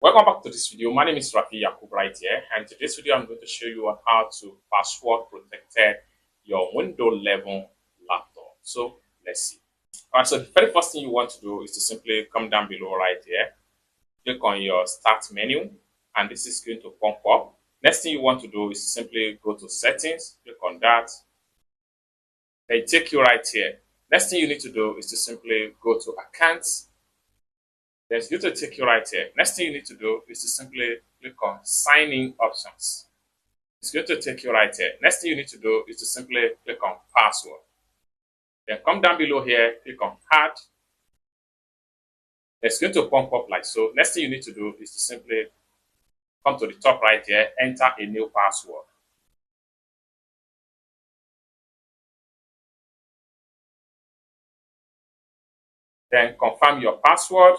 Welcome back to this video. My name is Rafi Yakub right here, and in today's video I'm going to show you on how to password protect your Windows 11 laptop. So let's see. Alright, so the very first thing you want to do is to simply come down below right here, click on your start menu, and this is going to pop up. Next thing you want to do is simply go to settings, click on that, they take you right here. Next thing you need to do is to simply go to accounts. Then it's going to take you right here. Next thing you need to do is to simply click on sign in options. It's going to take you right here. Next thing you need to do is to simply click on password. Then come down below here, click on add. It's going to pop up like so. Next thing you need to do is to simply come to the top right here, enter a new password. Then confirm your password.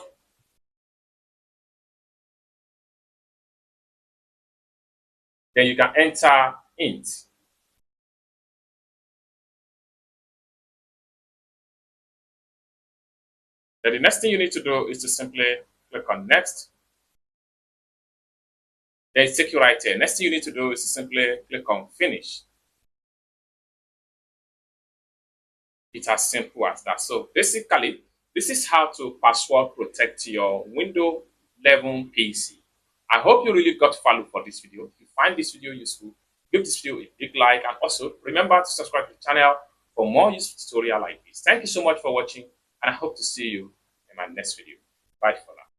Then you can enter int. Then the next thing you need to do is to simply click on next. Then it takes you right here. Next thing you need to do is to simply click on finish. It's as simple as that. So basically, this is how to password protect your Windows 11 PC. I hope you really got value for this video. If you find this video useful, give this video a big like, and also remember to subscribe to the channel for more useful tutorial like this. Thank you so much for watching, and I hope to see you in my next video. Bye for now.